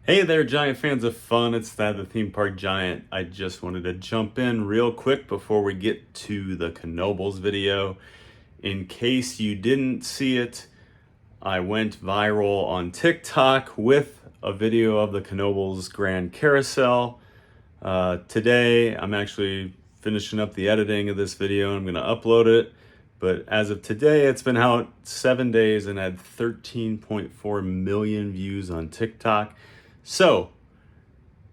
Hey there, giant fans of fun. It's Thad, the theme park giant. I just wanted to jump in real quick before we get to the Knoebels video. In case you didn't see it, I went viral on TikTok with a video of the Knoebels Grand Carousel. Today, I'm actually finishing up the editing of this video. I'm going to upload it. But as of today, it's been out 7 days and had 13.4 million views on TikTok. So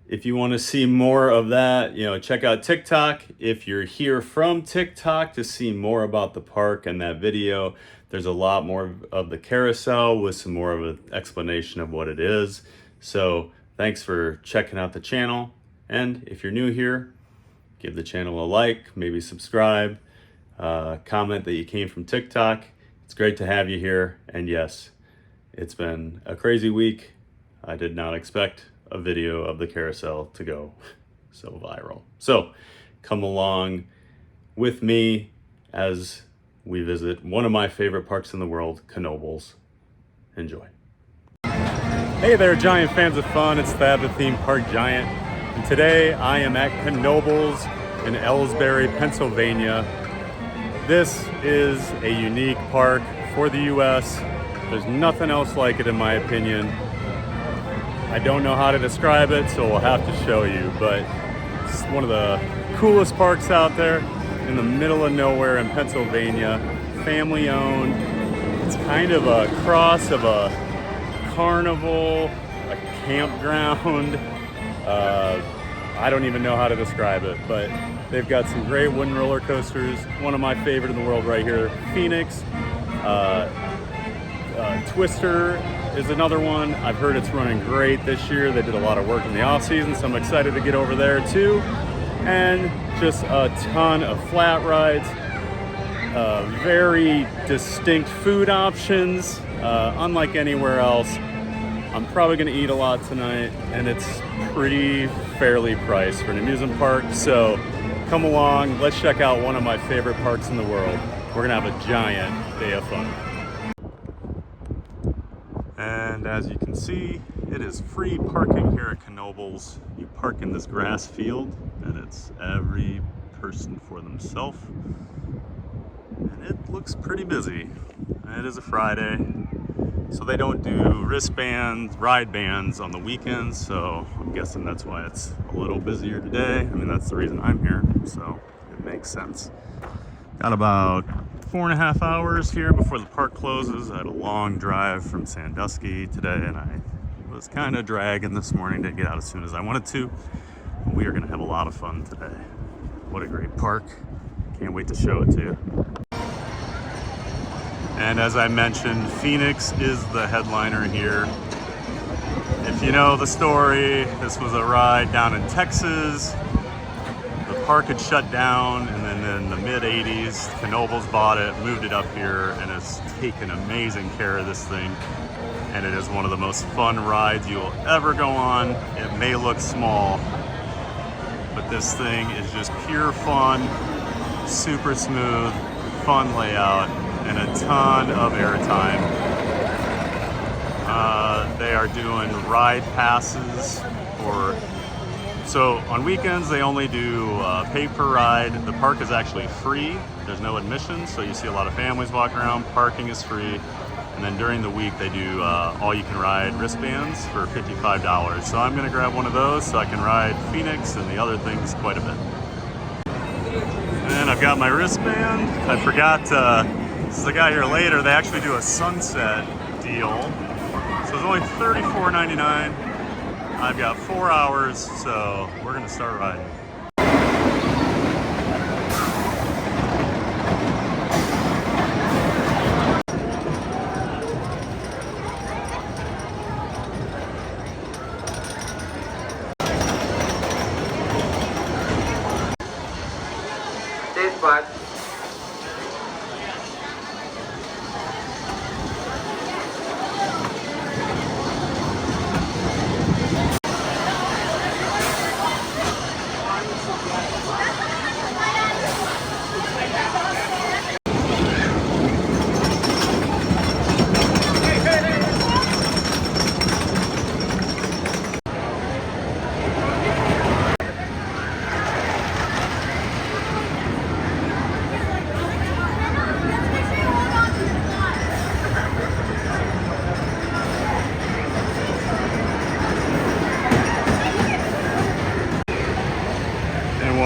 if you want to see more of that, check out TikTok. If you're here from TikTok to see more about the park and that video, there's a lot more of the carousel with some more of an explanation of what it is. So thanks for checking out the channel. And if you're new here, give the channel a like, maybe subscribe, comment that you came from TikTok. It's great to have you here. And yes, it's been a crazy week. I did not expect a video of the carousel to go so viral. So come along with me as we visit one of my favorite parks in the world, Knoebels. Enjoy. Hey there, giant fans of fun. It's Thad, the theme park giant. And today I am at Knoebels in Elysburg, Pennsylvania. This is a unique park for the US. There's nothing else like it in my opinion. I don't know how to describe it, so we'll have to show you, but it's one of the coolest parks out there in the middle of nowhere in Pennsylvania, family owned. It's kind of a cross of a carnival, a campground. I don't even know how to describe it, but they've got some great wooden roller coasters. One of my favorite in the world right here, Phoenix. Twister is another one. I've heard it's running great this year. They did a lot of work in the off season, so I'm excited to get over there too. And just a ton of flat rides, very distinct food options, unlike anywhere else. I'm probably gonna eat a lot tonight, and it's pretty fairly priced for an amusement park. So come along, let's check out one of my favorite parks in the world. We're gonna have a giant day of fun. And as you can see, it is free parking here at Knoebels. You park in this grass field, and it's every person for themselves. And it looks pretty busy. It is a Friday, so they don't do wristbands, ride bands on the weekends, so I'm guessing that's why it's a little busier today. I mean, that's the reason I'm here, so it makes sense. Got about 4.5 hours here before the park closes. I had a long drive from Sandusky today, and I was kind of dragging this morning to get out as soon as I wanted to. We are going to have a lot of fun today. What a great park. Can't wait to show it to you. And as I mentioned, Phoenix is the headliner here. If you know the story, this was a ride down in Texas. The park had shut down, and then in the mid-'80s, Knoebels bought it, moved it up here, and has taken amazing care of this thing. And it is one of the most fun rides you will ever go on. It may look small, but this thing is just pure fun, super smooth, fun layout, and a ton of airtime. They are doing ride passes so on weekends they only do pay per ride. The park is actually free. There's no admission, so you see a lot of families walking around. Parking is free. And then during the week they do all you can ride wristbands for $55. So I'm gonna grab one of those so I can ride Phoenix and the other things quite a bit. And I've got my wristband. I forgot, this is the guy here later, they actually do a sunset deal. So it's only $34.99. I've got 4 hours, so we're gonna start riding. Stage 5.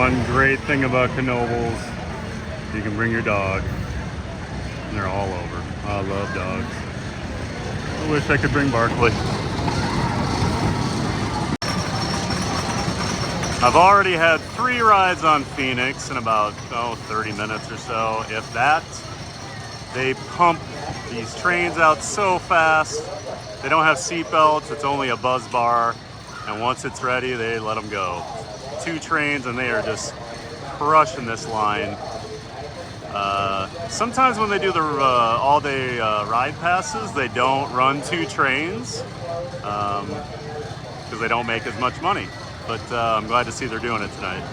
one great thing about Knoebels, you can bring your dog. And they're all over. I love dogs. I wish I could bring Barkley. I've already had 3 rides on Phoenix in about 30 minutes or so, if that. They pump these trains out so fast. They don't have seat belts, it's only a buzz bar. And once it's ready, they let them go. 2 trains and they are just crushing this line. Sometimes when they do the all-day ride passes, they don't run 2 trains because they don't make as much money. But I'm glad to see they're doing it tonight.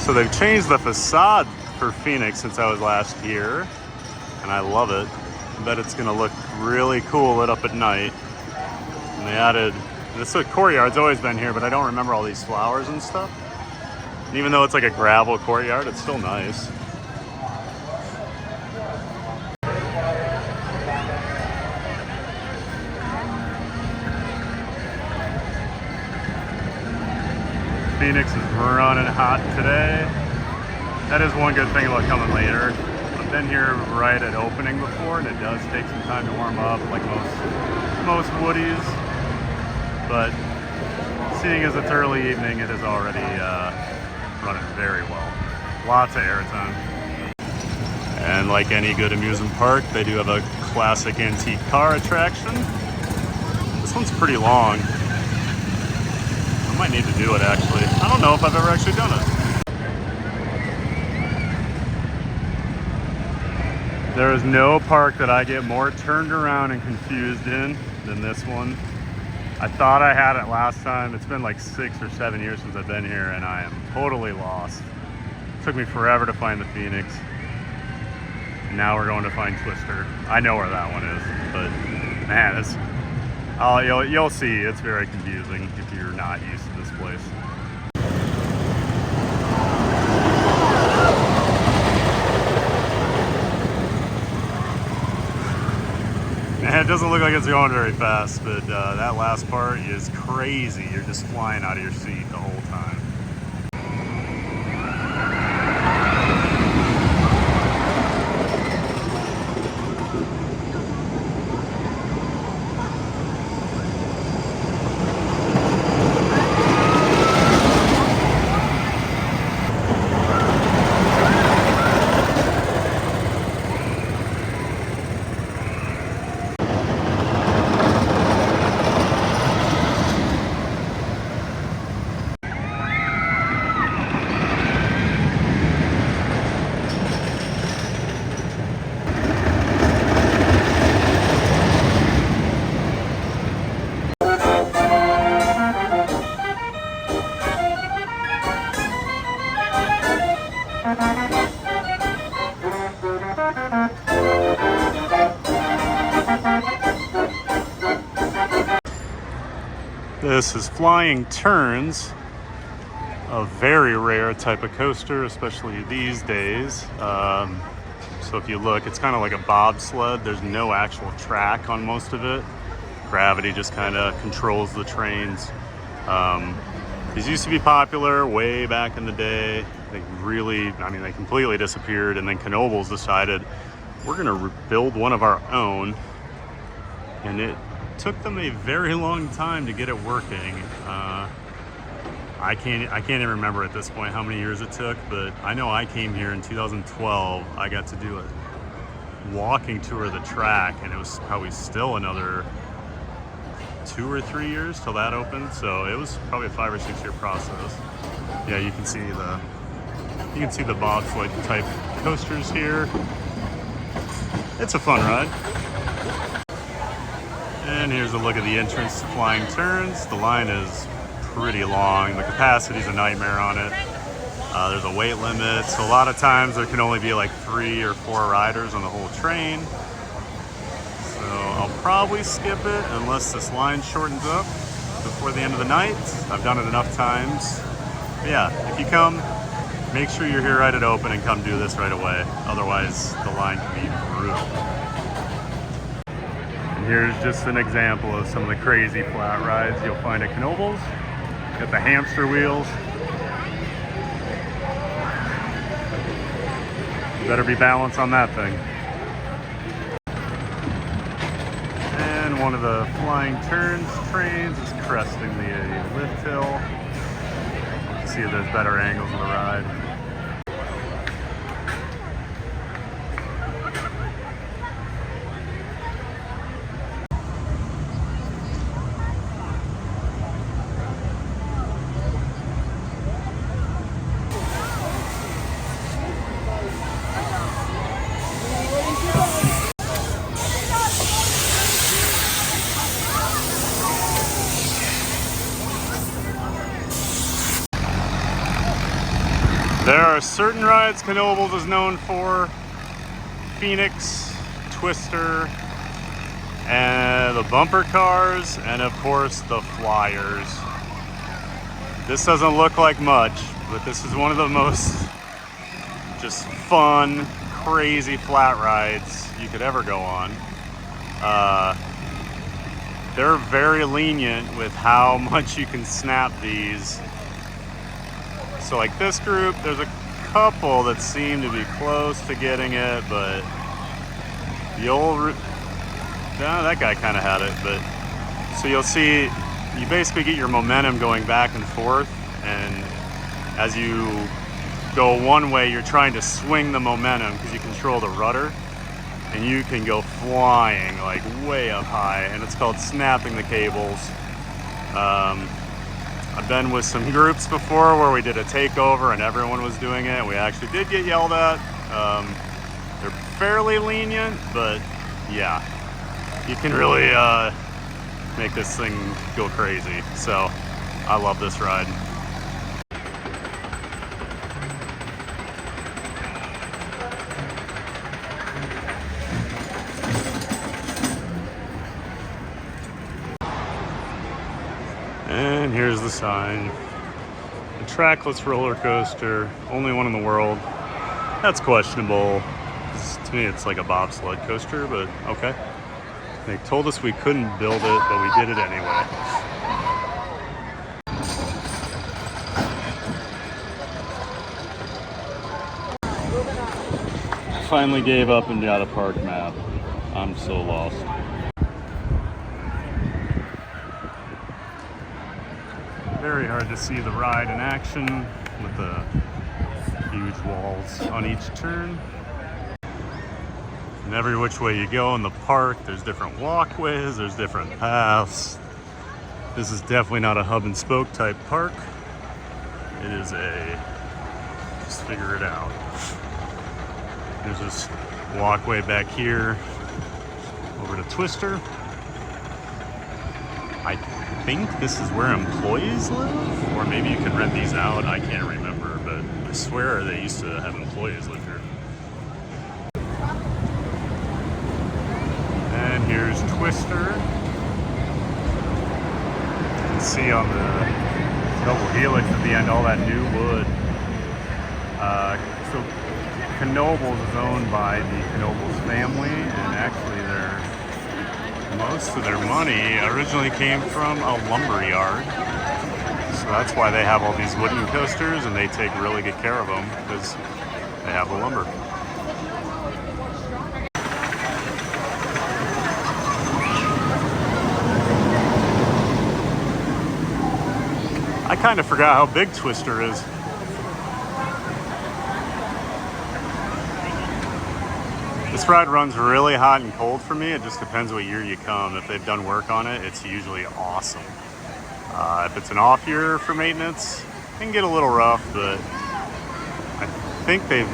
So they've changed the facade for Phoenix since I was last here, and I love it. I bet it's gonna look really cool lit up at night. And they added, this courtyard's always been here, but I don't remember all these flowers and stuff. And even though it's like a gravel courtyard, it's still nice. Phoenix is running hot today. That is one good thing about coming later. I've been here right at opening before, and it does take some time to warm up, like most woodies. But seeing as it's early evening, it is already running very well. Lots of airtime. And like any good amusement park, they do have a classic antique car attraction. This one's pretty long. I might need to do it actually. I don't know if I've ever actually done it. There is no park that I get more turned around and confused in than this one. I thought I had it last time. It's been like 6 or 7 years since I've been here and I am totally lost. It took me forever to find the Phoenix. And now we're going to find Twister. I know where that one is, but man, you'll see, it's very confusing if you're not used to this place. And it doesn't look like it's going very fast, but that last part is crazy. You're just flying out of your seat the whole time. This is Flying Turns, a very rare type of coaster, especially these days. So if you look, it's kind of like a bobsled. There's no actual track on most of it. Gravity just kind of controls the trains. These used to be popular way back in the day. They they completely disappeared, and then Knoebels decided we're gonna build one of our own, and it took them a very long time to get it working. I can't even remember at this point how many years it took, but I know I came here in 2012. I got to do a walking tour of the track, and it was probably still another 2 or 3 years till that opened. So it was probably a 5 or 6 year process. Yeah, you can see the bobsled type coasters here. It's a fun ride. And here's a look at the entrance to Flying Turns. The line is pretty long. The capacity's a nightmare on it. There's a weight limit, so a lot of times there can only be like 3 or 4 riders on the whole train. So I'll probably skip it unless this line shortens up before the end of the night. I've done it enough times. But yeah, if you come, make sure you're here right at open and come do this right away. Otherwise, the line can be brutal. Here's just an example of some of the crazy flat rides you'll find at Knoebels. Got the hamster wheels. Better be balanced on that thing. And one of the flying turns trains is cresting the lift hill. See if there's better angles of the ride. There are certain rides Knoebels is known for. Phoenix, Twister, and the bumper cars, and of course the flyers. This doesn't look like much, but this is one of the most just fun, crazy flat rides you could ever go on. They're very lenient with how much you can snap these. So like this group, there's a couple that seem to be close to getting it, but the old, no, that guy kind of had it, but so you'll see, you basically get your momentum going back and forth, and as you go one way, you're trying to swing the momentum because you control the rudder, and you can go flying like way up high, and it's called snapping the cables. I've been with some groups before where we did a takeover and everyone was doing it. We actually did get yelled at. They're fairly lenient, but yeah, you can really make this thing go crazy. So I love this ride. And here's the sign. A trackless roller coaster, only one in the world. That's questionable. To me, it's like a bobsled coaster, but okay. They told us we couldn't build it, but we did it anyway. Finally gave up and got a park map. I'm so lost. Very hard to see the ride in action with the huge walls on each turn. And every which way you go in the park, there's different walkways, there's different paths. This is definitely not a hub and spoke type park. It is a, just figure it out. There's this walkway back here over to Twister. I think this is where employees live, or maybe you can rent these out. I can't remember, but I swear they used to have employees live here. And here's Twister. You can see on the double helix at the end all that new wood. So Knoebels is owned by the Knoebels family, and actually most of their money originally came from a lumber yard. So that's why they have all these wooden coasters, and they take really good care of them because they have the lumber. I kind of forgot how big Twister is. This ride runs really hot and cold for me. It just depends what year you come. If they've done work on it, it's usually awesome. If it's an off year for maintenance, it can get a little rough, but I think they've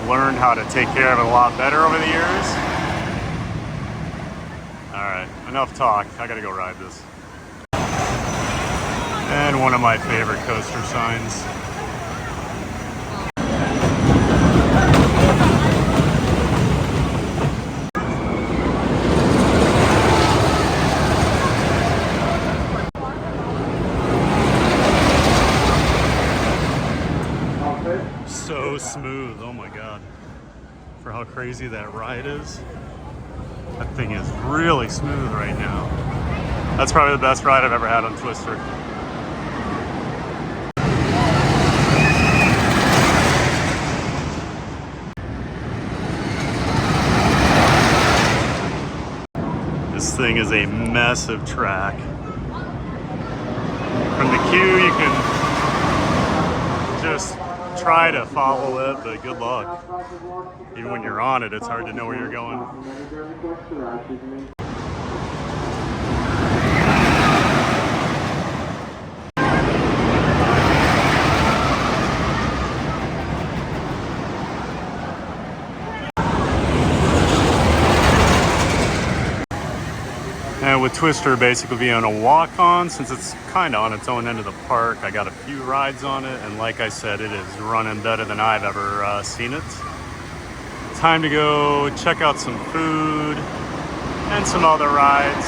learned how to take care of it a lot better over the years. All right, enough talk. I gotta go ride this. And one of my favorite coaster signs. So smooth, oh my god, for how crazy that ride is. That thing is really smooth right now. That's probably the best ride I've ever had on Twister. This thing is a massive track. From the queue, you can just try to follow it, but good luck. Even when you're on it, it's hard to know where you're going. And with Twister basically being a walk-on, since it's kind of on its own end of the park, I got a few rides on it, and like I said, it is running better than I've ever seen it. Time to go check out some food and some other rides.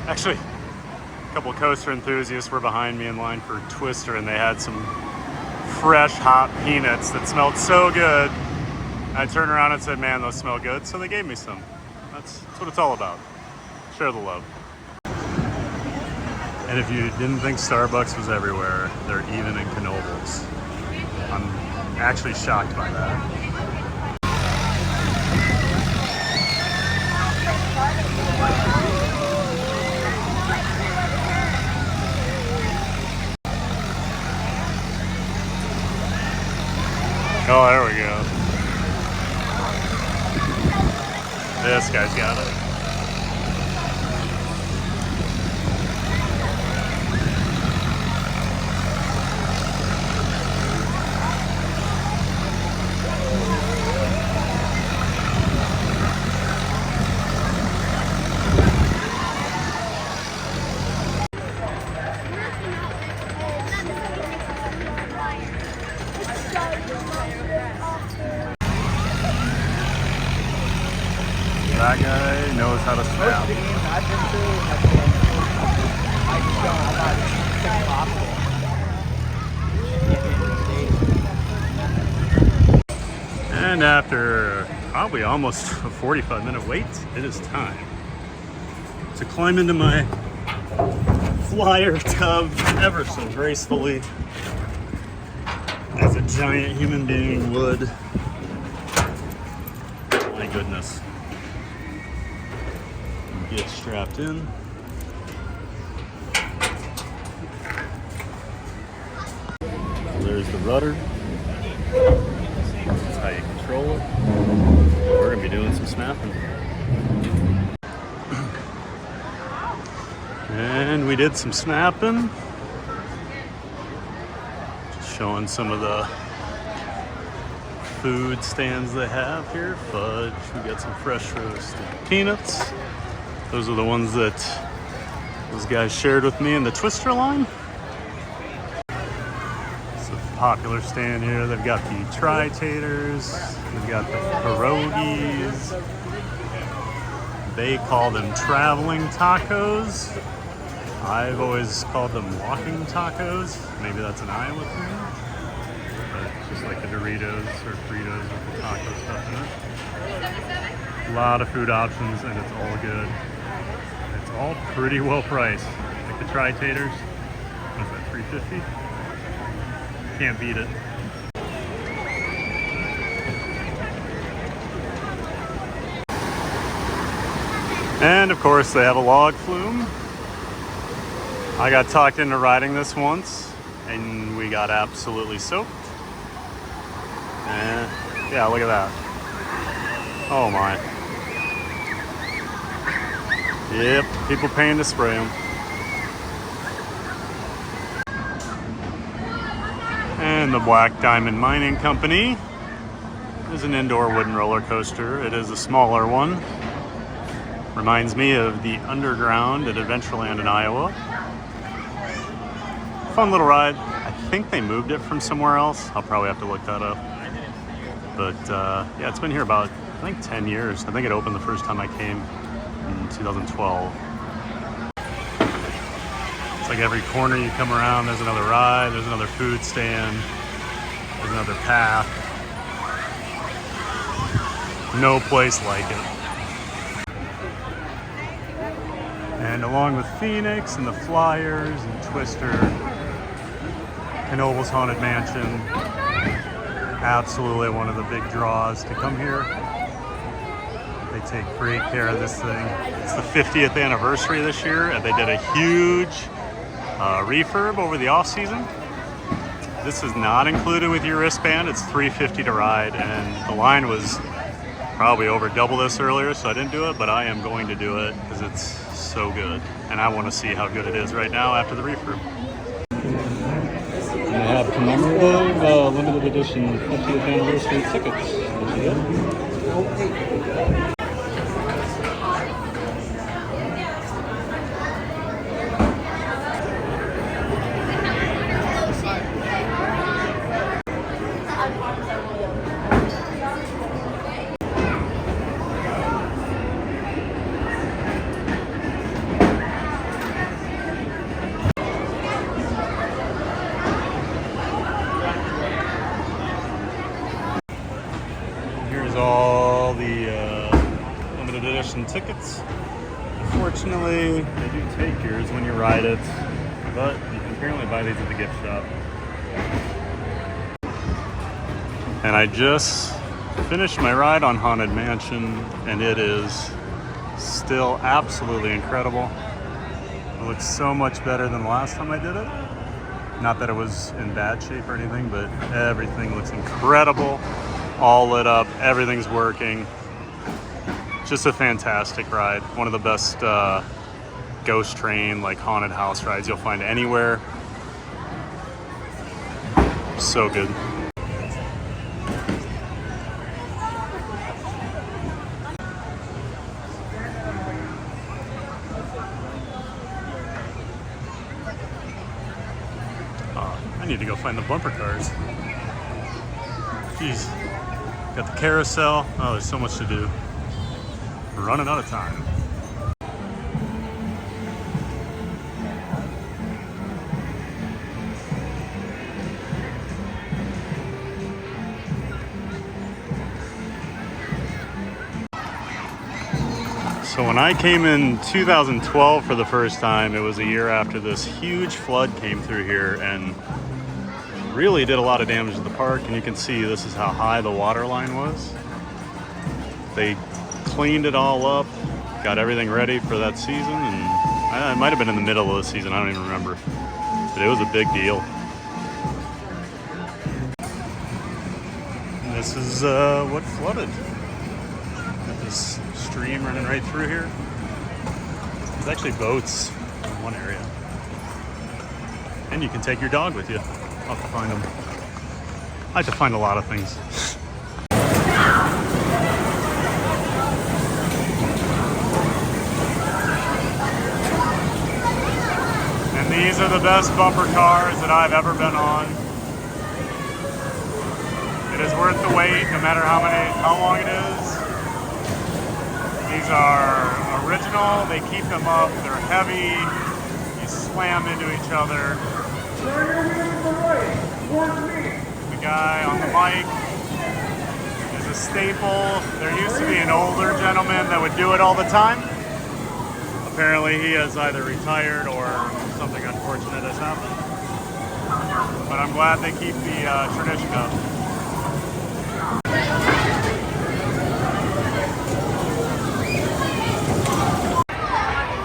Actually, a couple of coaster enthusiasts were behind me in line for Twister, and they had some fresh hot peanuts that smelled so good. I turned around and said, man, those smell good, so they gave me some. That's what it's all about. Share the love. And if you didn't think Starbucks was everywhere, they're even in Knoebels. I'm actually shocked by that. Oh, there we go. This guy's got it. That guy knows how to snap. And after probably almost a 45-minute wait, it is time to climb into my flyer tub ever so gracefully, as a giant human being would. My goodness. Get strapped in. There's the rudder. That's how you control it. We're gonna be doing some snapping. And we did some snapping. Just showing some of the food stands they have here. Fudge, we got some fresh roasted peanuts. Those are the ones that those guys shared with me in the Twister line. It's a popular stand here. They've got the tri-taters, they've got the pierogies. They call them traveling tacos. I've always called them walking tacos. Maybe that's an Iowa thing. But it's just like the Doritos or Fritos with the taco stuff in it. A lot of food options, and it's all good. It's all pretty well priced. Like the tri-taters, what's that, $3.50? Can't beat it. And of course they have a log flume. I got talked into riding this once, and we got absolutely soaked. And yeah, look at that. Oh my. Yep, people paying to spray them. And the Black Diamond Mining Company is an indoor wooden roller coaster. It is a smaller one. Reminds me of the Underground at Adventureland in Iowa. Fun little ride. I think they moved it from somewhere else. I'll probably have to look that up. But yeah, it's been here about, I think, 10 years. I think it opened the first time I came in 2012. It's like every corner you come around, there's another ride, there's another food stand, there's another path. No place like it. And along with Phoenix and the Flyers and Twister, Knoebels Haunted Mansion, absolutely one of the big draws to come here. They take great care of this thing. It's the 50th anniversary this year, and they did a huge refurb over the off season. This is not included with your wristband. It's $3.50 to ride, and the line was probably over double this earlier, so I didn't do it, but I am going to do it because it's so good, and I want to see how good it is right now after the refurb. And they have commemorative limited edition 50th anniversary tickets. All the limited edition tickets. Unfortunately, they do take yours when you ride it, but you can apparently buy these at the gift shop. And I just finished my ride on Haunted Mansion, and it is still absolutely incredible. It looks so much better than the last time I did it. Not that it was in bad shape or anything, but everything looks incredible. All lit up, everything's working. Just a fantastic ride. One of the best ghost train, like haunted house rides you'll find anywhere. So good. I need to go find the bumper cars. Jeez. Got the carousel. Oh, there's so much to do. We're running out of time. So when I came in 2012 for the first time, it was a year after this huge flood came through here and really did a lot of damage to the park, and you can see this is how high the water line was. They cleaned it all up, got everything ready for that season, and it might have been in the middle of the season, I don't even remember, but it was a big deal. And this is what flooded. Got this stream running right through here. There's actually boats in one area, and you can take your dog with you. I'll have to find them. I have to find a lot of things. And these are the best bumper cars that I've ever been on. It is worth the wait, no matter how long it is. These are original. They keep them up. They're heavy. You slam into each other. The guy on the mic is a staple. There used to be an older gentleman that would do it all the time. Apparently he has either retired or something unfortunate has happened. But I'm glad they keep the tradition up.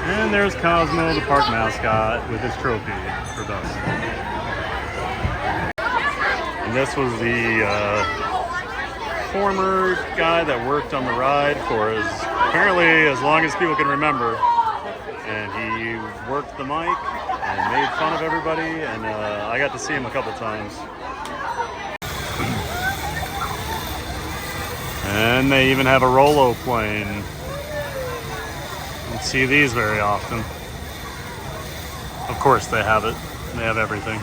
And there's Cosmo, the park mascot, with his trophy for best. And this was the former guy that worked on the ride for apparently as long as people can remember. And he worked the mic and made fun of everybody, and I got to see him a couple times. And they even have a Rolo plane. Don't see these very often. Of course they have it. They have everything.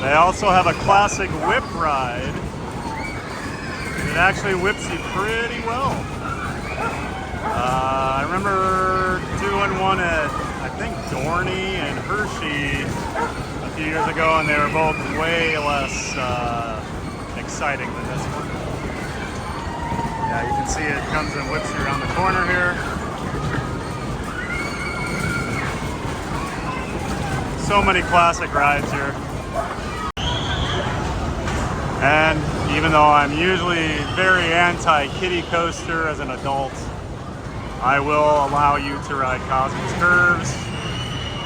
They also have a classic whip ride. It actually whips you pretty well. I remember doing one at, I think, Dorney and Hershey a few years ago, and they were both way less exciting than this one. Yeah, you can see it comes and whips you around the corner here. So many classic rides here. And even though I'm usually very anti-kiddie coaster as an adult, I will allow you to ride Cosmos Curves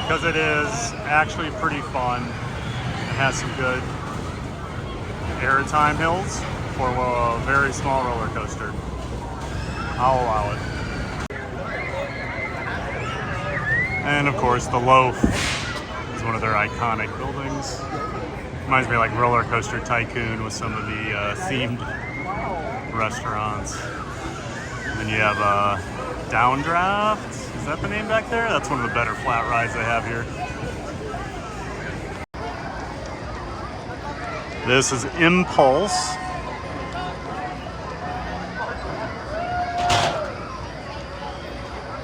because it is actually pretty fun. It has some good airtime hills for a very small roller coaster. I'll allow it. And of course, the Loaf is one of their iconic buildings. Reminds me of like Roller Coaster Tycoon with some of the themed restaurants. And then you have Downdraft. Is that the name back there? That's one of the better flat rides they have here. This is Impulse.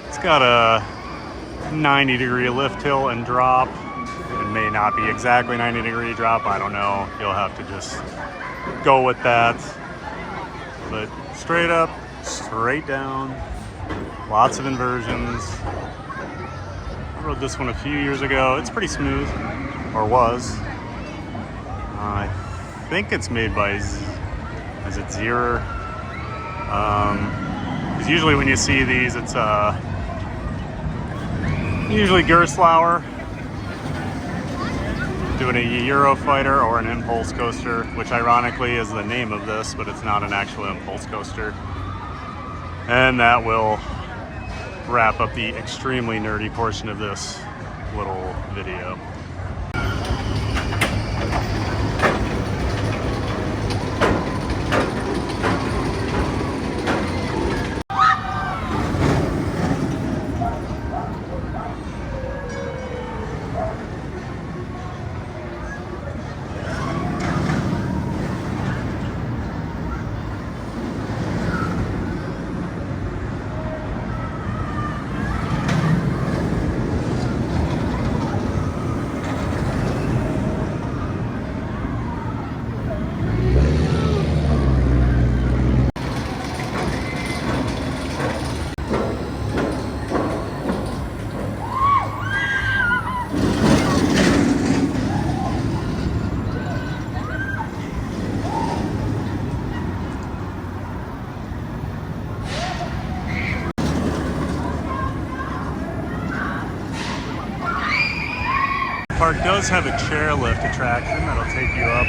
It's got a 90-degree lift hill and drop. It may not be exactly 90-degree drop, I don't know. You'll have to just go with that. But straight up, straight down, lots of inversions. I rode this one a few years ago. It's pretty smooth, or was. I think it's made by, is it Zierer? Because usually when you see these, it's usually Gerstlauer doing a Eurofighter or an Impulse coaster, which ironically is the name of this, but it's not an actual Impulse coaster. And that will wrap up the extremely nerdy portion of this little video. Park does have a chairlift attraction that'll take you up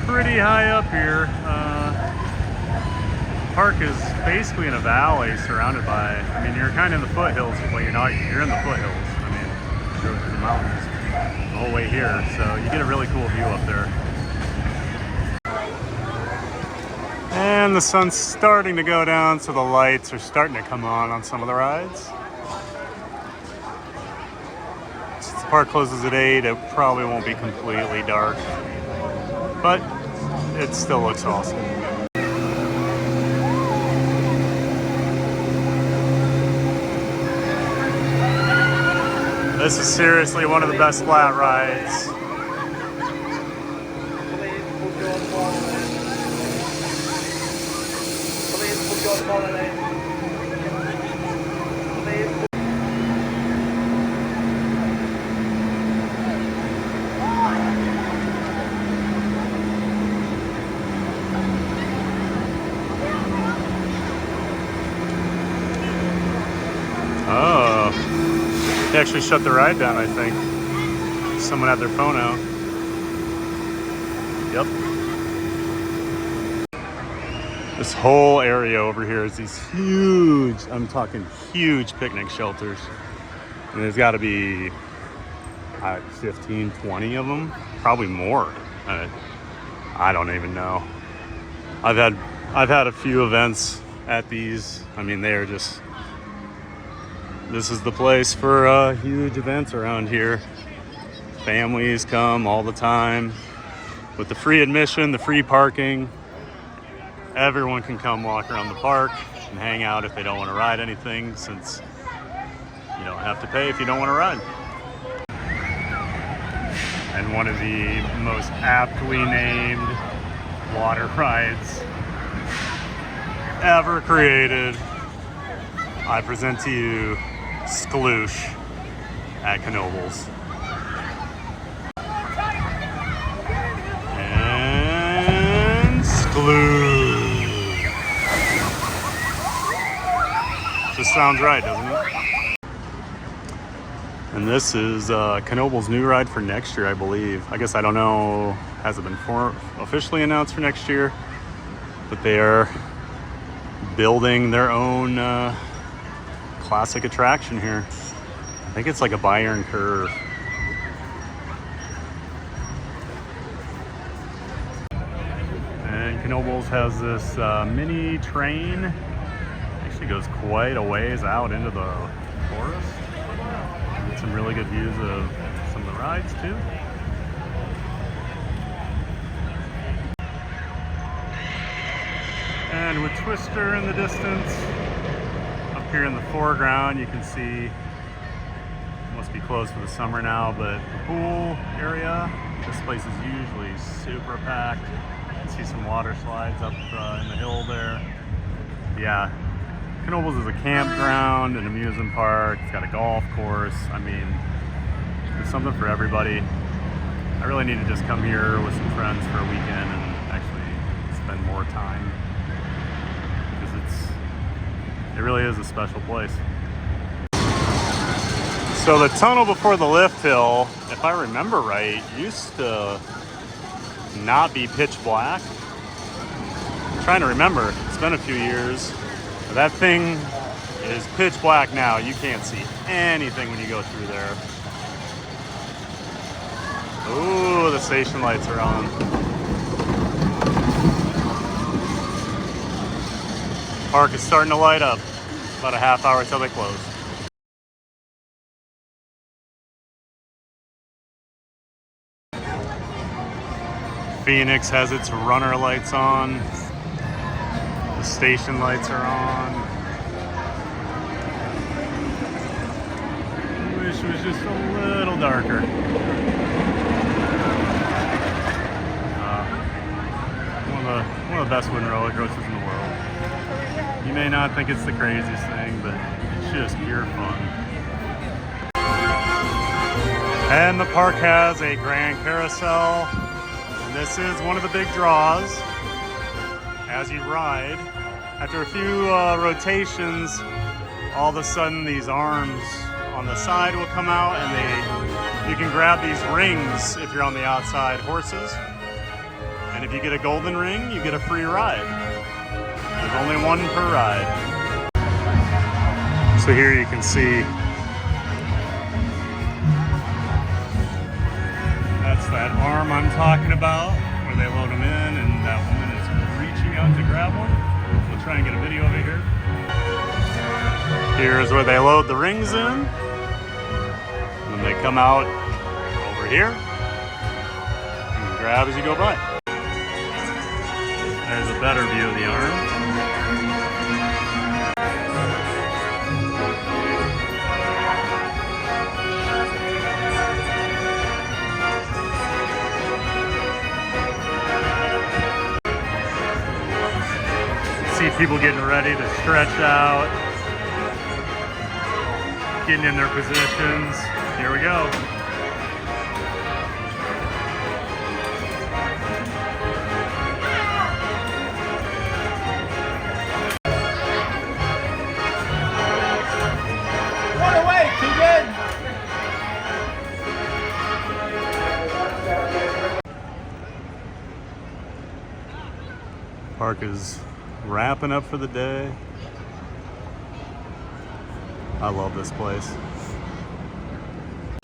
pretty high up here. Park is basically in a valley surrounded by, I mean, you're kind of in the foothills. Well, you're not, you're in the foothills. I mean, you go through the mountains the whole way here. So you get a really cool view up there. And the sun's starting to go down, so the lights are starting to come on some of the rides. Since the park closes at 8, it probably won't be completely dark, but it still looks awesome. This is seriously one of the best flat rides. Oh, they actually shut the ride down, I think. Someone had their phone out. Yep. This whole area over here is these huge, I'm talking huge picnic shelters. And there's got to be 15, 20 of them, probably more. I don't even know. I've had a few events at these. I mean, they're just, this is the place for huge events around here. Families come all the time. With the free admission, the free parking, everyone can come walk around the park and hang out if they don't want to ride anything, since you don't have to pay if you don't want to ride. And one of the most aptly named water rides ever created, I present to you Skloosh at Knoebels. And Skloosh. Just sounds right, doesn't it? And this is Knoebels' new ride for next year, I believe. I guess I don't know, hasn't been officially announced for next year, but they are building their own classic attraction here. I think it's like a Bayern curve. And Knoebels has this mini train. Actually goes quite a ways out into the forest. Get some really good views of some of the rides too. And with Twister in the distance, up here in the foreground, you can see, it must be closed for the summer now, but the pool area, this place is usually super packed. You can see some water slides up in the hill there. Yeah, Knoebels is a campground, an amusement park, it's got a golf course. I mean, there's something for everybody. I really need to just come here with some friends for a weekend and actually spend more time. It really is a special place. So the tunnel before the lift hill, if I remember right, used to not be pitch black. I'm trying to remember, it's been a few years. But that thing is pitch black now. You can't see anything when you go through there. Ooh, the station lights are on. Park is starting to light up. About a half hour till they close. Phoenix has its runner lights on. The station lights are on. I wish it was just a little darker. One of the best wooden roller coasters in the world. You may not think it's the craziest thing, but it's just pure fun. And the park has a Grand Carousel. And this is one of the big draws. As you ride, after a few rotations, all of a sudden these arms on the side will come out and you can grab these rings if you're on the outside horses. And if you get a golden ring, you get a free ride. There's only one per ride. So here you can see that's that arm I'm talking about where they load them in and that woman is reaching out to grab one. We'll try and get a video of it here. Here's where they load the rings in. And then they come out over here. You can grab as you go by. There's a better view of the arm. See people getting ready to stretch out, getting in their positions. Here we go. Park is wrapping up for the day. I love this place.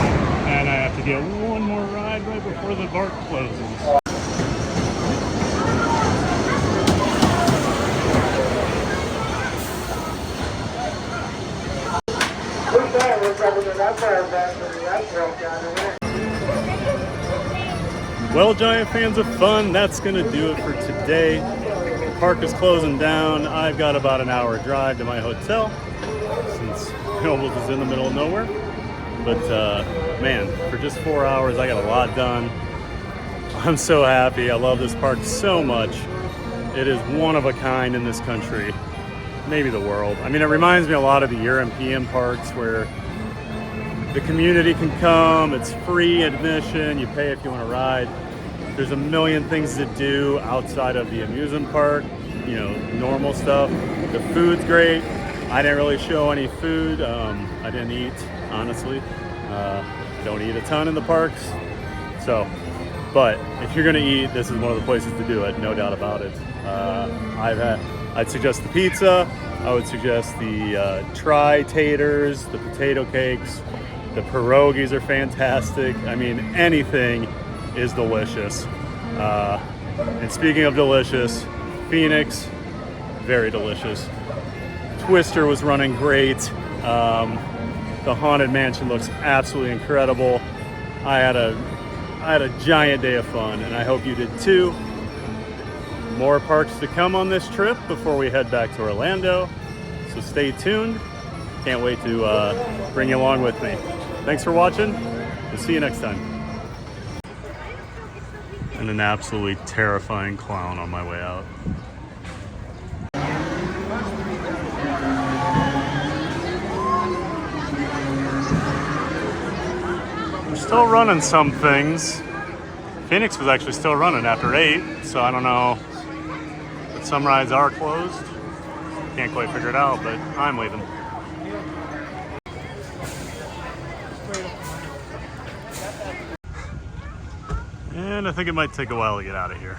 And I have to get one more ride right before the park closes. Well, Giant fans of fun, that's gonna do it for today. The park is closing down. I've got about an hour drive to my hotel since Knoebels is in the middle of nowhere. But man, for just 4 hours, I got a lot done. I'm so happy. I love this park so much. It is one of a kind in this country, maybe the world. I mean, it reminds me a lot of the European parks where the community can come, it's free admission, you pay if you want to ride. There's a million things to do outside of the amusement park, you know, normal stuff. The food's great. I didn't really show any food. I didn't eat, honestly. Don't eat a ton in the parks. So, but if you're gonna eat, this is one of the places to do it, no doubt about it. I'd suggest the pizza. I would suggest the tri-taters, the potato cakes. The pierogies are fantastic. I mean, anything is delicious. And speaking of delicious, Phoenix, very delicious. Twister was running great. The Haunted Mansion looks absolutely incredible. I had a giant day of fun, and I hope you did too. More parks to come on this trip before we head back to Orlando, so stay tuned. Can't wait to bring you along with me. Thanks for watching. We'll see you next time. And an absolutely terrifying clown on my way out. We're still running some things. Phoenix was actually still running after 8, so I don't know. But some rides are closed. Can't quite figure it out, but I'm leaving. And I think it might take a while to get out of here.